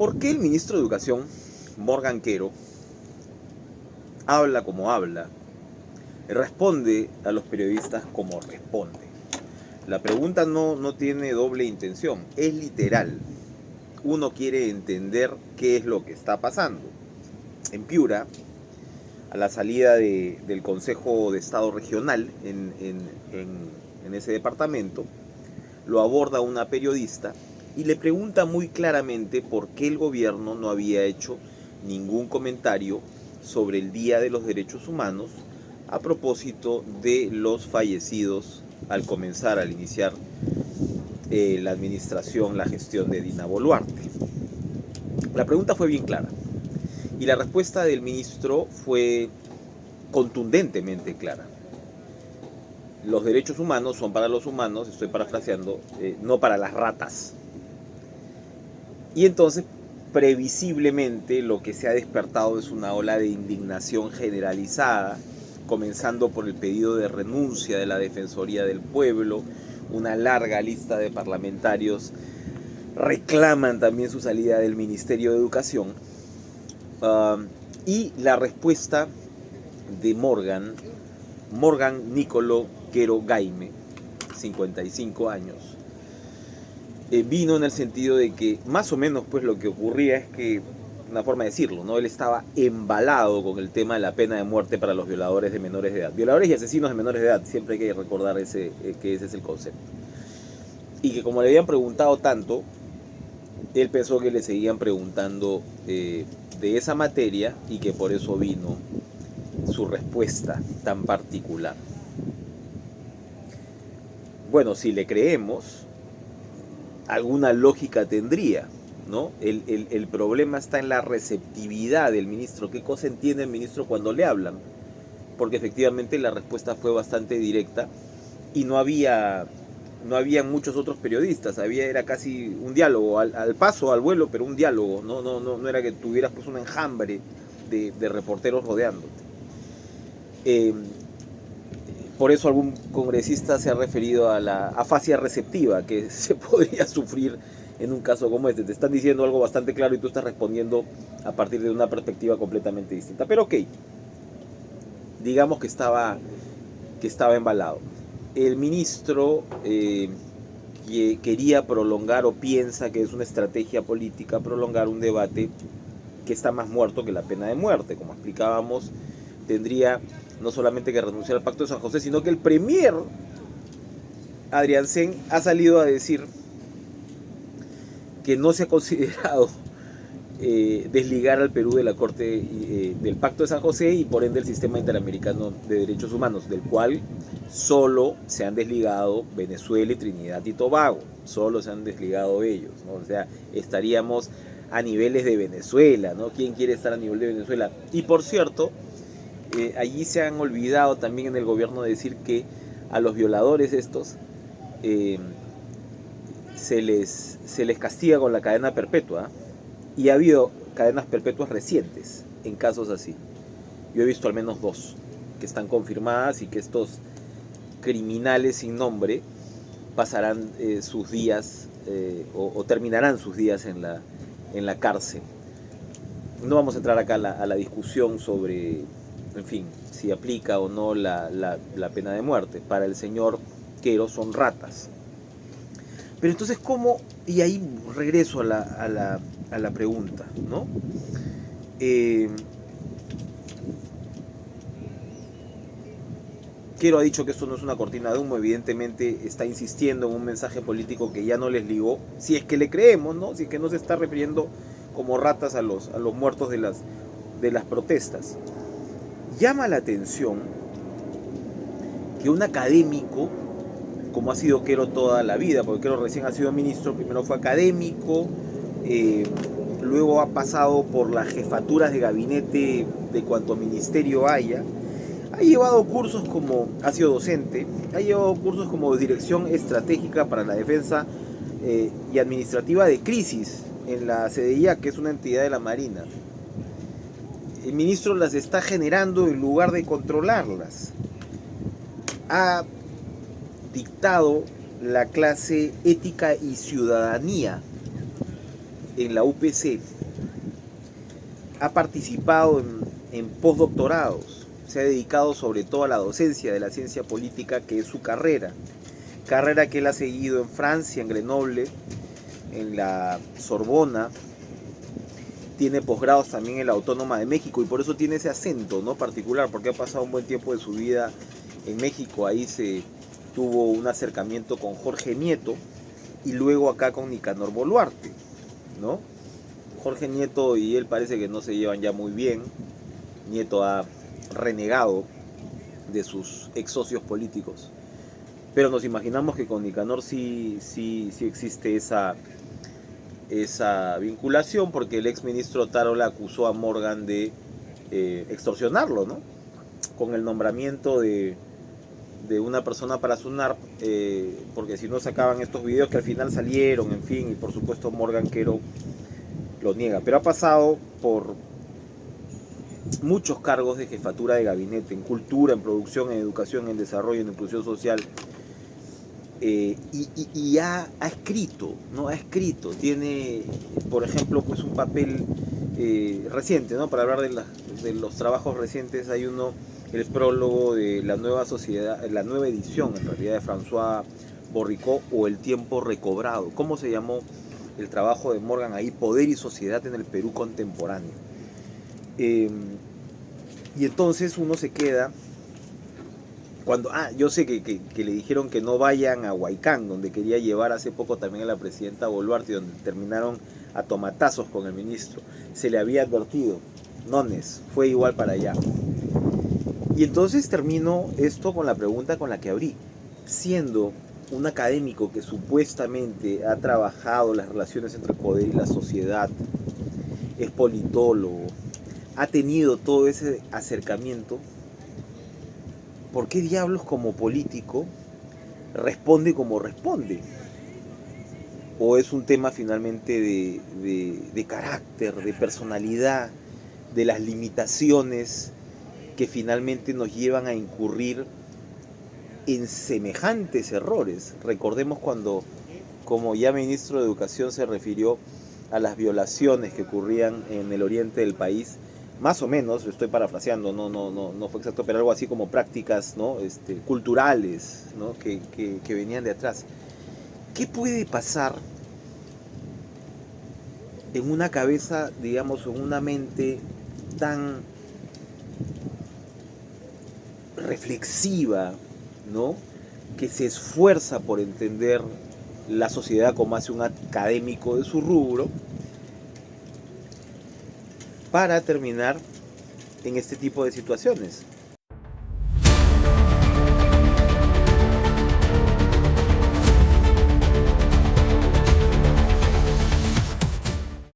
¿Por qué el ministro de Educación, Morgan Quero, habla como habla, responde a los periodistas como responde? La pregunta no tiene doble intención, es literal. Uno quiere entender qué es lo que está pasando. En Piura, a la salida del Consejo de Estado Regional en ese departamento, lo aborda una periodista y le pregunta muy claramente por qué el gobierno no había hecho ningún comentario sobre el Día de los Derechos Humanos a propósito de los fallecidos al iniciar la administración, la gestión de Dina Boluarte. La pregunta fue bien clara y la respuesta del ministro fue contundentemente clara. Los derechos humanos son para los humanos, estoy parafraseando, no para las ratas. Y entonces, previsiblemente, lo que se ha despertado es una ola de indignación generalizada, comenzando por el pedido de renuncia de la Defensoría del Pueblo. Una larga lista de parlamentarios reclaman también su salida del Ministerio de Educación. Y la respuesta de Morgan Nicolo Quero Gaime, 55 años, vino en el sentido de que más o menos pues lo que ocurría es que, una forma de decirlo, ¿no? Él estaba embalado con el tema de la pena de muerte para los violadores de menores de edad. Violadores y asesinos de menores de edad, siempre hay que recordar que ese es el concepto. Y que como le habían preguntado tanto, él pensó que le seguían preguntando de esa materia y que por eso vino su respuesta tan particular. Bueno, si le creemos, alguna lógica tendría, ¿no? El problema está en la receptividad del ministro. ¿Qué cosa entiende el ministro cuando le hablan? Porque efectivamente la respuesta fue bastante directa y no había muchos otros periodistas, era casi un diálogo, al paso, al vuelo, pero un diálogo, no era que tuvieras pues un enjambre de reporteros rodeándote. Por eso algún congresista se ha referido a la afasia receptiva que se podría sufrir en un caso como este. Te están diciendo algo bastante claro y tú estás respondiendo a partir de una perspectiva completamente distinta. Pero ok, digamos que estaba embalado. El ministro que quería prolongar o piensa que es una estrategia política prolongar un debate que está más muerto que la pena de muerte. Como explicábamos, tendría no solamente que renunciar al Pacto de San José, sino que el premier Adrián Sen ha salido a decir que no se ha considerado desligar al Perú de la Corte del Pacto de San José y por ende del Sistema Interamericano de Derechos Humanos, del cual solo se han desligado Venezuela y Trinidad y Tobago, solo se han desligado ellos, ¿no? O sea, estaríamos a niveles de Venezuela, ¿no? ¿Quién quiere estar a nivel de Venezuela? Y por cierto, allí se han olvidado también en el gobierno de decir que a los violadores estos se les castiga con la cadena perpetua, ¿eh? Y ha habido cadenas perpetuas recientes en casos así. Yo he visto al menos 2 que están confirmadas y que estos criminales sin nombre pasarán sus días o terminarán sus días en la cárcel. No vamos a entrar acá a la discusión sobre, en fin, si aplica o no la pena de muerte. Para el señor Quero son ratas. Pero entonces, ¿cómo? Y ahí regreso a la pregunta, ¿no? Quero ha dicho que esto no es una cortina de humo, evidentemente está insistiendo en un mensaje político que ya no les ligó, si es que le creemos, ¿no? Si es que no se está refiriendo como ratas a los muertos de las protestas. Llama la atención que un académico, como ha sido Quero toda la vida, porque Quero recién ha sido ministro, primero fue académico, luego ha pasado por las jefaturas de gabinete de cuanto ministerio haya, ha llevado cursos ha sido docente, ha llevado cursos como dirección estratégica para la defensa y administrativa de crisis en la CDIA, que es una entidad de la Marina. El ministro las está generando en lugar de controlarlas. Ha dictado la clase ética y ciudadanía en la UPC ha participado en postdoctorados, se ha dedicado sobre todo a la docencia de la ciencia política, que es su carrera que él ha seguido en Francia, en Grenoble, en la Sorbona, tiene posgrados también en la Autónoma de México y por eso tiene ese acento, ¿no?, particular, porque ha pasado un buen tiempo de su vida en México. Ahí se tuvo un acercamiento con Jorge Nieto y luego acá con Nicanor Boluarte, ¿no? Jorge Nieto y él parece que no se llevan ya muy bien. Nieto ha renegado de sus ex socios políticos, pero nos imaginamos que con Nicanor sí existe esa vinculación, porque el ex ministro Tarola acusó a Morgan de extorsionarlo, ¿no?, con el nombramiento de una persona para SUNARP, porque si no sacaban estos videos que al final salieron, en fin, y por supuesto Morgan Quero lo niega, pero ha pasado por muchos cargos de jefatura de gabinete, en cultura, en producción, en educación, en desarrollo, en inclusión social, y ha escrito, ¿no? Ha escrito, tiene, por ejemplo, pues un papel reciente, ¿no? Para hablar de los trabajos recientes, hay uno, el prólogo de la nueva sociedad, la nueva edición, en realidad, de François Borricot, o El tiempo recobrado. ¿Cómo se llamó el trabajo de Morgan ahí? Poder y sociedad en el Perú contemporáneo. Y entonces uno se queda cuando, yo sé que le dijeron que no vayan a Huaycán, donde quería llevar hace poco también a la presidenta Boluarte, donde terminaron a tomatazos con el ministro. Se le había advertido, nones, fue igual para allá. Y entonces termino esto con la pregunta con la que abrí. Siendo un académico que supuestamente ha trabajado las relaciones entre el poder y la sociedad, es politólogo, ha tenido todo ese acercamiento, ¿por qué diablos como político responde como responde? ¿O es un tema finalmente de carácter, de personalidad, de las limitaciones que finalmente nos llevan a incurrir en semejantes errores? Recordemos cuando, como ya ministro de Educación se refirió a las violaciones que ocurrían en el oriente del país, más o menos, estoy parafraseando, no fue exacto, pero algo así como prácticas, ¿no?, culturales, ¿no?, que venían de atrás. ¿Qué puede pasar en una cabeza, digamos, en una mente tan reflexiva, ¿no?, que se esfuerza por entender la sociedad como hace un académico de su rubro, para terminar en este tipo de situaciones?